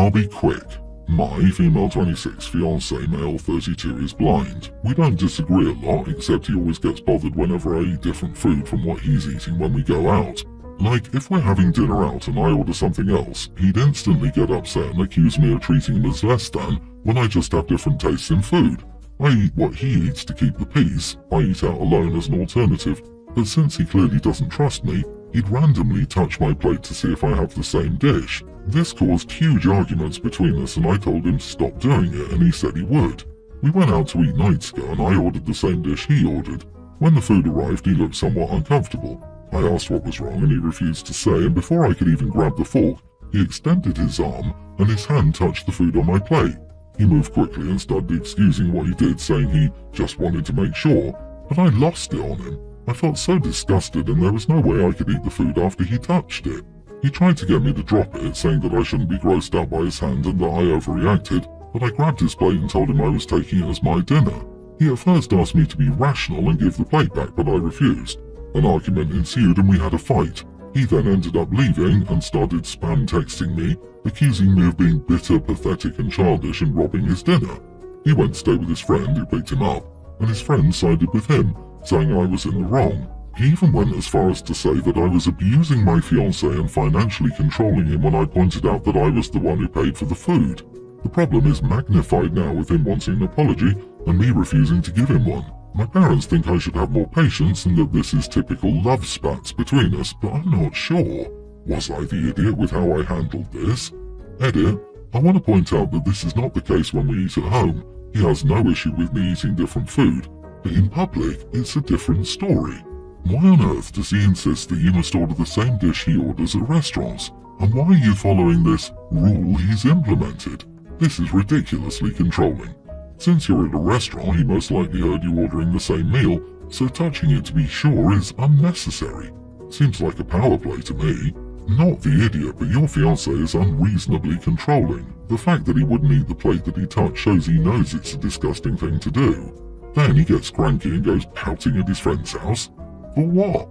I'll be quick. My female 26, fiance male 32 is blind. We don't disagree a lot, except he always gets bothered whenever I eat different food from what he's eating when we go out. Like, if we're having dinner out and I order something else, he'd instantly get upset and accuse me of treating him as less than when I just have different tastes in food. I eat what he eats to keep the peace. I eat out alone as an alternative. But since he clearly doesn't trust me, he'd randomly touch my plate to see if I have the same dish. This caused huge arguments between us and I told him to stop doing it and he said he would. We went out to eat nights ago and I ordered the same dish he ordered. When the food arrived, he looked somewhat uncomfortable. I asked what was wrong and he refused to say, and before I could even grab the fork, he extended his arm and his hand touched the food on my plate. He moved quickly and started excusing what he did, saying he just wanted to make sure, but I lost it on him. I felt so disgusted and there was no way I could eat the food after he touched it. He tried to get me to drop it, saying that I shouldn't be grossed out by his hand and that I overreacted, but I grabbed his plate and told him I was taking it as my dinner. He at first asked me to be rational and give the plate back, but I refused. An argument ensued and we had a fight. He then ended up leaving and started spam texting me, accusing me of being bitter, pathetic and childish and robbing his dinner. He went to stay with his friend who picked him up, and his friend sided with him, saying I was in the wrong. He even went as far as to say that I was abusing my fiancé and financially controlling him when I pointed out that I was the one who paid for the food. The problem is magnified now with him wanting an apology and me refusing to give him one. My parents think I should have more patience and that this is typical love spats between us, but I'm not sure. Was I the idiot with how I handled this? Edit. I want to point out that this is not the case when we eat at home. He has no issue with me eating different food, but in public, it's a different story. Why on earth does he insist that you must order the same dish he orders at restaurants? And why are you following this rule he's implemented? This is ridiculously controlling. Since you're at a restaurant, he most likely heard you ordering the same meal, so touching it to be sure is unnecessary. Seems like a power play to me. Not the idiot, but your fiancé is unreasonably controlling. The fact that he wouldn't eat the plate that he touched shows he knows it's a disgusting thing to do. Then he gets cranky and goes pouting at his friend's house. For what?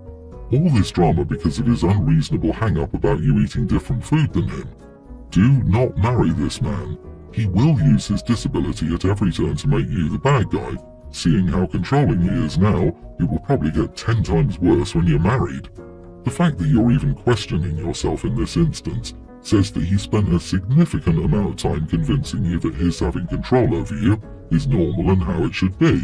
All this drama because of his unreasonable hang-up about you eating different food than him. Do not marry this man. He will use his disability at every turn to make you the bad guy. Seeing how controlling he is now, it will probably get 10 times worse when you're married. The fact that you're even questioning yourself in this instance says that he spent a significant amount of time convincing you that his having control over you is normal and how it should be.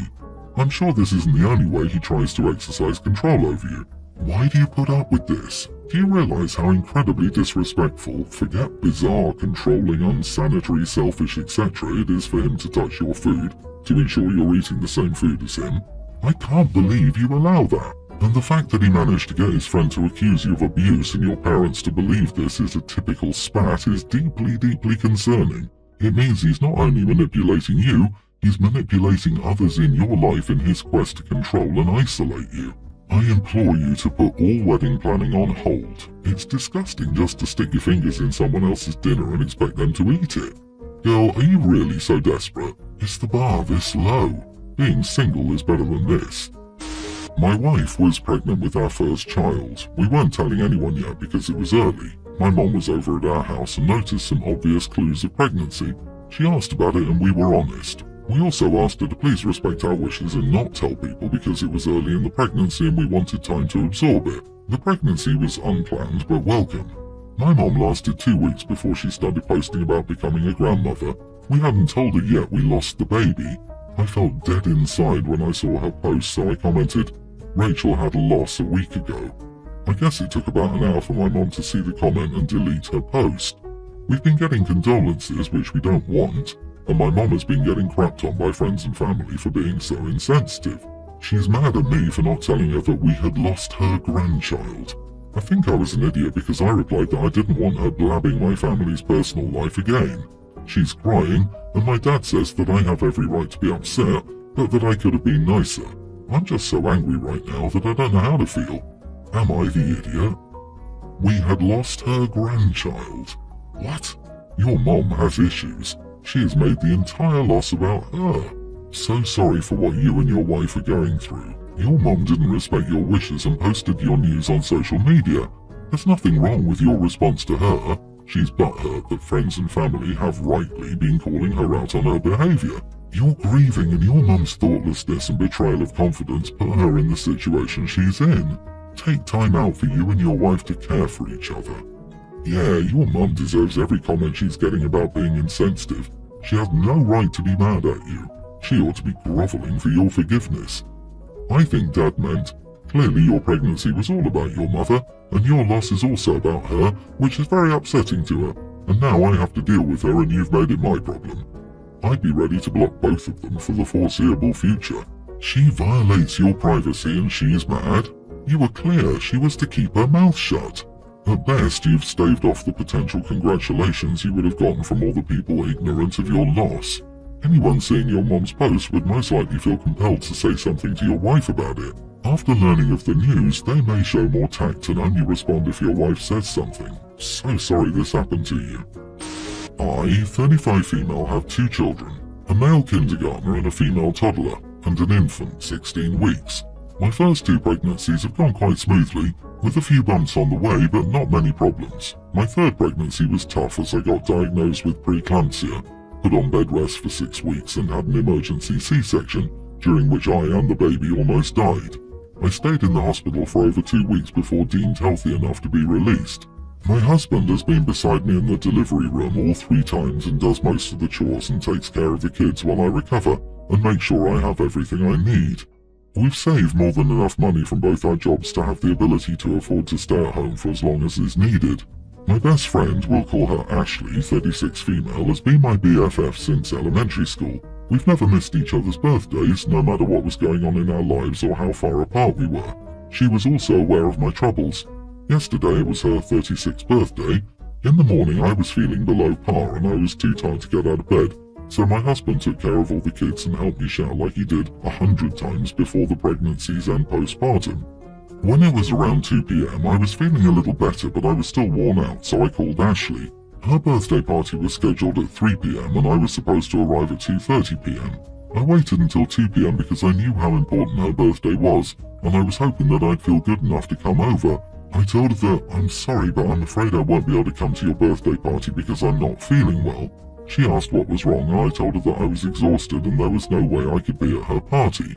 I'm sure this isn't the only way he tries to exercise control over you. Why do you put up with this? Do you realize how incredibly disrespectful, forget bizarre, controlling, unsanitary, selfish, etc. it is for him to touch your food to ensure you're eating the same food as him? I can't believe you allow that. And the fact that he managed to get his friend to accuse you of abuse and your parents to believe this is a typical spat is deeply, deeply concerning. It means he's not only manipulating you, he's manipulating others in your life in his quest to control and isolate you. I implore you to put all wedding planning on hold. It's disgusting just to stick your fingers in someone else's dinner and expect them to eat it. Girl, are you really so desperate? Is the bar this low? Being single is better than this. My wife was pregnant with our first child. We weren't telling anyone yet because it was early. My mom was over at our house and noticed some obvious clues of pregnancy. She asked about it and we were honest. We also asked her to please respect our wishes and not tell people because it was early in the pregnancy and we wanted time to absorb it. The pregnancy was unplanned but welcome. My mom lasted 2 weeks before she started posting about becoming a grandmother. We hadn't told her yet we lost the baby. I felt dead inside when I saw her post, so I commented, "Rachel had a loss a week ago." I guess it took about an hour for my mom to see the comment and delete her post. We've been getting condolences, which we don't want, and my mom has been getting crapped on by friends and family for being so insensitive. She's mad at me for not telling her that we had lost her grandchild. I think I was an idiot because I replied that I didn't want her blabbing my family's personal life again. She's crying, and my dad says that I have every right to be upset, but that I could have been nicer. I'm just so angry right now that I don't know how to feel. Am I the idiot? We had lost her grandchild. What? Your mom has issues. She has made the entire loss about her. So sorry for what you and your wife are going through. Your mom didn't respect your wishes and posted your news on social media. There's nothing wrong with your response to her. She's butthurt that friends and family have rightly been calling her out on her behaviour. You're grieving and your mum's thoughtlessness and betrayal of confidence put her in the situation she's in. Take time out for you and your wife to care for each other. Yeah, your mum deserves every comment she's getting about being insensitive. She has no right to be mad at you. She ought to be grovelling for your forgiveness. I think Dad meant, clearly your pregnancy was all about your mother, and your loss is also about her, which is very upsetting to her, and now I have to deal with her and you've made it my problem. I'd be ready to block both of them for the foreseeable future. She violates your privacy and she's mad. You were clear she was to keep her mouth shut. At best, you've staved off the potential congratulations you would have gotten from all the people ignorant of your loss. Anyone seeing your mom's post would most likely feel compelled to say something to your wife about it. After learning of the news, they may show more tact and only respond if your wife says something. So sorry this happened to you. I, 35 female, have 2 children, a male kindergartner and a female toddler, and an infant, 16 weeks. My first 2 pregnancies have gone quite smoothly, with a few bumps on the way but not many problems. My third pregnancy was tough as I got diagnosed with preeclampsia, put on bed rest for 6 weeks and had an emergency C-section, during which I and the baby almost died. I stayed in the hospital for over 2 weeks before deemed healthy enough to be released. My husband has been beside me in the delivery room all 3 times and does most of the chores and takes care of the kids while I recover and make sure I have everything I need. We've saved more than enough money from both our jobs to have the ability to afford to stay at home for as long as is needed. My best friend, we'll call her Ashley, 36 female, has been my BFF since elementary school. We've never missed each other's birthdays, no matter what was going on in our lives or how far apart we were. She was also aware of my troubles. Yesterday it was her 36th birthday. In the morning I was feeling below par and I was too tired to get out of bed, so my husband took care of all the kids and helped me shower like he did 100 times before the pregnancies and postpartum. When it was around 2 p.m. I was feeling a little better but I was still worn out, so I called Ashley. Her birthday party was scheduled at 3 p.m. and I was supposed to arrive at 2:30 p.m. I waited until 2 p.m. because I knew how important her birthday was, and I was hoping that I'd feel good enough to come over. I told her that, I'm sorry but I'm afraid I won't be able to come to your birthday party because I'm not feeling well. She asked what was wrong and I told her that I was exhausted and there was no way I could be at her party.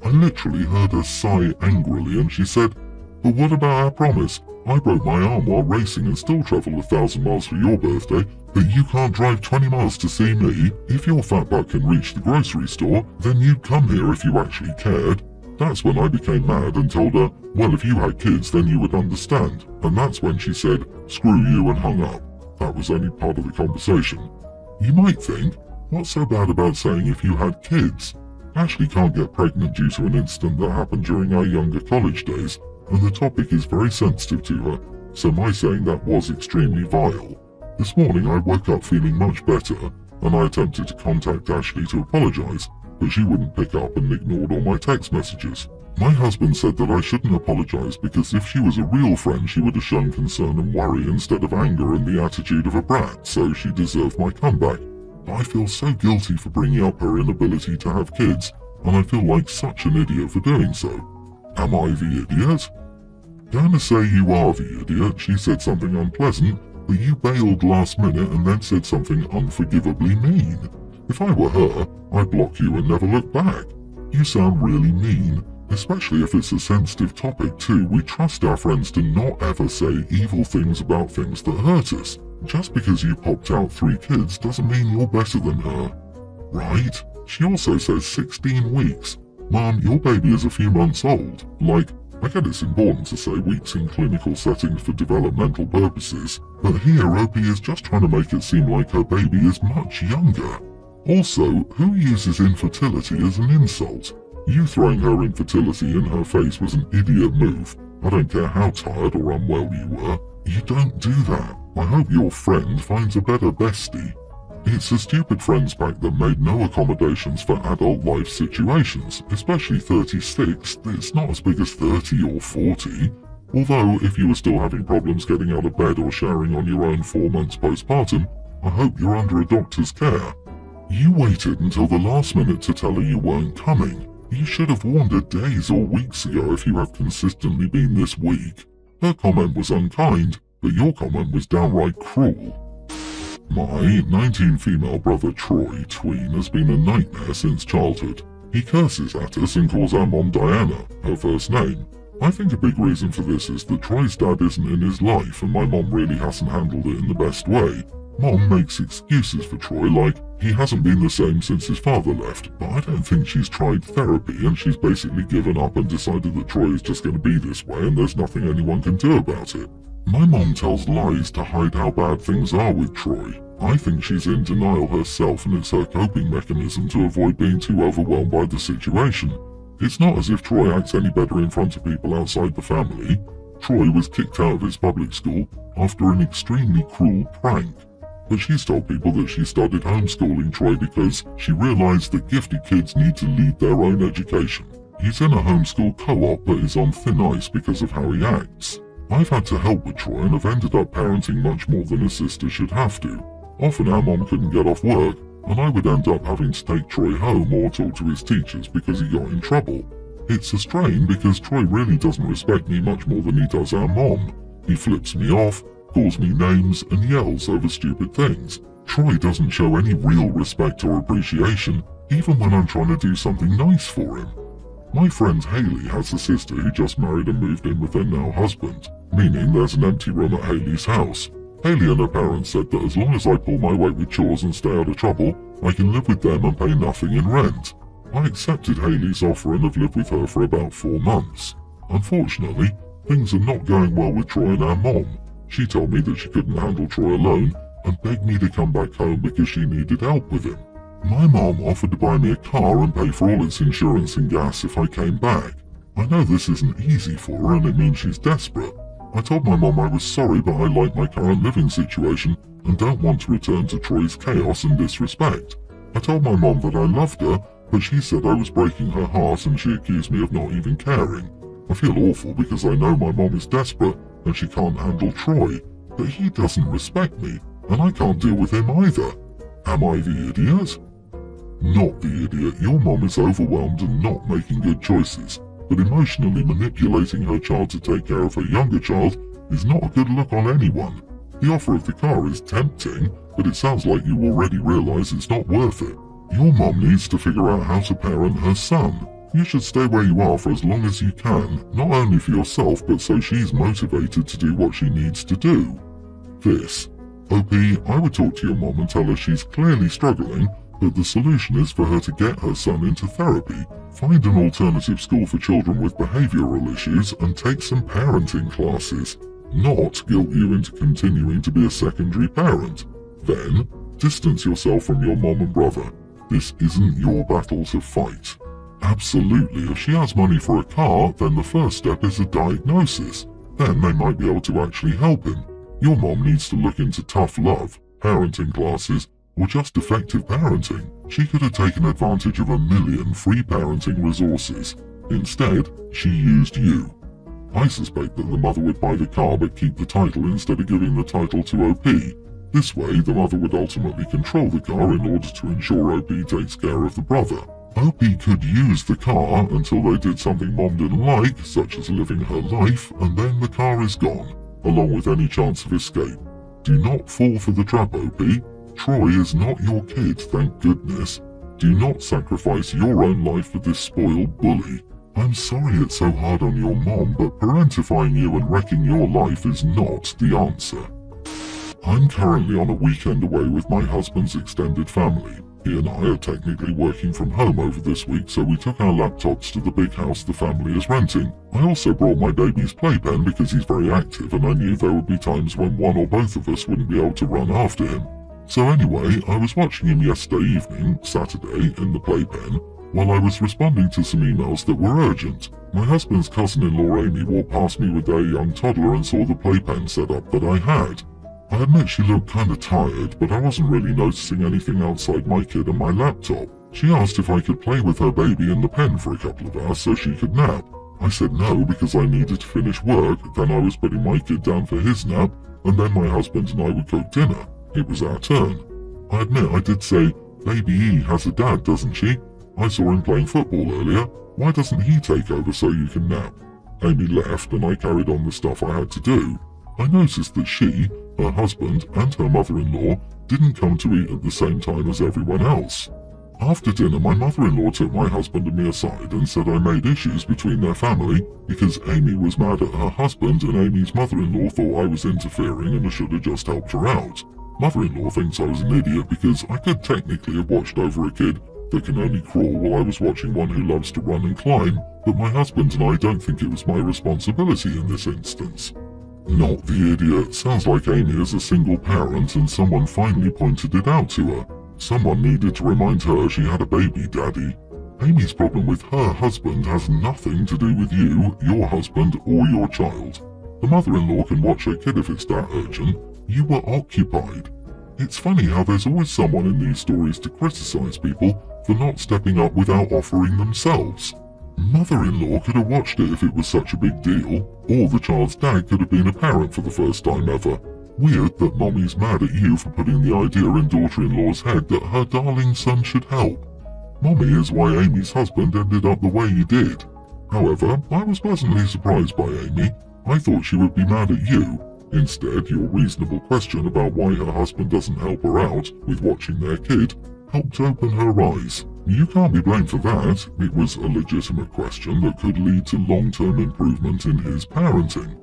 I literally heard her sigh angrily and she said, "But what about our promise? I broke my arm while racing and still travelled 1,000 miles for your birthday, but you can't drive 20 miles to see me. If your fat butt can reach the grocery store, then you'd come here if you actually cared." That's when I became mad and told her, well, if you had kids then you would understand, and that's when she said, "Screw you," and hung up. That was only part of the conversation. You might think, what's so bad about saying if you had kids? Ashley can't get pregnant due to an incident that happened during our younger college days, and the topic is very sensitive to her, so my saying that was extremely vile. This morning I woke up feeling much better, and I attempted to contact Ashley to apologise, but she wouldn't pick up and ignored all my text messages. My husband said that I shouldn't apologise because if she was a real friend she would have shown concern and worry instead of anger and the attitude of a brat, so she deserved my comeback. But I feel so guilty for bringing up her inability to have kids, and I feel like such an idiot for doing so. Am I the idiot? Gonna say you are the idiot. She said something unpleasant, but you bailed last minute and then said something unforgivably mean. If I were her, I'd block you and never look back. You sound really mean, especially if it's a sensitive topic too. We trust our friends to not ever say evil things about things that hurt us. Just because you popped out 3 kids doesn't mean you're better than her. Right? She also says 16 weeks. Mom, your baby is a few months old. Like, I get it's important to say weeks in clinical settings for developmental purposes, but here OP is just trying to make it seem like her baby is much younger. Also, who uses infertility as an insult? You throwing her infertility in her face was an idiot move. I don't care how tired or unwell you were. You don't do that. I hope your friend finds a better bestie. It's a stupid friends pack that made no accommodations for adult life situations, especially 36. It's not as big as 30 or 40. Although, if you were still having problems getting out of bed or showering on your own 4 months postpartum, I hope you're under a doctor's care. You waited until the last minute to tell her you weren't coming. You should have warned her days or weeks ago if you have consistently been this weak. Her comment was unkind, but your comment was downright cruel. My 19 female brother Troy, tween, has been a nightmare since childhood. He curses at us and calls our mom Diana, her first name. I think a big reason for this is that Troy's dad isn't in his life and my mom really hasn't handled it in the best way. Mom makes excuses for Troy like he hasn't been the same since his father left, but I don't think she's tried therapy and she's basically given up and decided that Troy is just going to be this way and there's nothing anyone can do about it. My mom tells lies to hide how bad things are with Troy. I think she's in denial herself and it's her coping mechanism to avoid being too overwhelmed by the situation. It's not as if Troy acts any better in front of people outside the family. Troy was kicked out of his public school after an extremely cruel prank. But she's told people that she started homeschooling Troy because she realized that gifted kids need to lead their own education. He's in a homeschool co-op but is on thin ice because of how he acts. I've had to help with Troy and have ended up parenting much more than a sister should have to. Often our mom couldn't get off work, and I would end up having to take Troy home or talk to his teachers because he got in trouble. It's a strain because Troy really doesn't respect me much more than he does our mom. He flips me off, calls me names, and yells over stupid things. Troy doesn't show any real respect or appreciation, even when I'm trying to do something nice for him. My friend Haley has a sister who just married and moved in with her now husband, meaning there's an empty room at Haley's house. Haley and her parents said that as long as I pull my weight with chores and stay out of trouble, I can live with them and pay nothing in rent. I accepted Haley's offer and have lived with her for about 4 months. Unfortunately, things are not going well with Troy and our mom. She told me that she couldn't handle Troy alone and begged me to come back home because she needed help with him. My mom offered to buy me a car and pay for all its insurance and gas if I came back. I know this isn't easy for her and it means she's desperate. I told my mom I was sorry but I like my current living situation and don't want to return to Troy's chaos and disrespect. I told my mom that I loved her, but she said I was breaking her heart and she accused me of not even caring. I feel awful because I know my mom is desperate and she can't handle Troy, but he doesn't respect me and I can't deal with him either. Am I the idiot? Not the idiot. Your mom is overwhelmed and not making good choices. But emotionally manipulating her child to take care of her younger child is not a good look on anyone. The offer of the car is tempting, but it sounds like you already realize it's not worth it. Your mom needs to figure out how to parent her son. You should stay where you are for as long as you can, not only for yourself but so she's motivated to do what she needs to do. This. OP, I would talk to your mom and tell her she's clearly struggling, but the solution is for her to get her son into therapy, find an alternative school for children with behavioral issues and take some parenting classes, not guilt you into continuing to be a secondary parent. Then, distance yourself from your mom and brother. This isn't your battle to fight. Absolutely, if she has money for a car, then the first step is a diagnosis. Then they might be able to actually help him. Your mom needs to look into tough love, parenting classes, or just effective parenting. She could have taken advantage of 1 million free parenting resources. Instead, she used you. I suspect that the mother would buy the car but keep the title instead of giving the title to OP. This way, the mother would ultimately control the car in order to ensure OP takes care of the brother. OP could use the car until they did something mom didn't like, such as living her life, and then the car is gone, along with any chance of escape. Do not fall for the trap, OP. Troy is not your kid, thank goodness. Do not sacrifice your own life for this spoiled bully. I'm sorry it's so hard on your mom, but parentifying you and wrecking your life is not the answer. I'm currently on a weekend away with my husband's extended family. He and I are technically working from home over this week, so we took our laptops to the big house the family is renting. I also brought my baby's playpen because he's very active and I knew there would be times when one or both of us wouldn't be able to run after him. So anyway, I was watching him yesterday evening, Saturday, in the playpen, while I was responding to some emails that were urgent. My husband's cousin-in-law Amy walked past me with their young toddler and saw the playpen set up that I had. I admit she looked kinda tired, but I wasn't really noticing anything outside my kid and my laptop. She asked if I could play with her baby in the pen for a couple of hours so she could nap. I said no because I needed to finish work, then I was putting my kid down for his nap, and then my husband and I would cook dinner. It was our turn. I admit I did say, Baby E has a dad, doesn't she? I saw him playing football earlier. Why doesn't he take over so you can nap? Amy left and I carried on the stuff I had to do. I noticed that she, her husband, and her mother-in-law didn't come to eat at the same time as everyone else. After dinner, my mother-in-law took my husband and me aside and said I made issues between their family because Amy was mad at her husband and Amy's mother-in-law thought I was interfering and I should have just helped her out. Mother-in-law thinks I was an idiot because I could technically have watched over a kid that can only crawl while I was watching one who loves to run and climb, but my husband and I don't think it was my responsibility in this instance. Not the idiot. Sounds like Amy is a single parent and someone finally pointed it out to her. Someone needed to remind her she had a baby daddy. Amy's problem with her husband has nothing to do with you, your husband, or your child. The mother-in-law can watch her kid if it's that urgent. You were occupied. It's funny how there's always someone in these stories to criticize people for not stepping up without offering themselves. Mother-in-law could have watched it if it was such a big deal, or the child's dad could have been a parent for the first time ever. Weird that mommy's mad at you for putting the idea in daughter-in-law's head that her darling son should help. Mommy is why Amy's husband ended up the way he did. However, I was pleasantly surprised by Amy. I thought she would be mad at you. Instead, your reasonable question about why her husband doesn't help her out with watching their kid helped open her eyes. You can't be blamed for that. It was a legitimate question that could lead to long-term improvement in his parenting.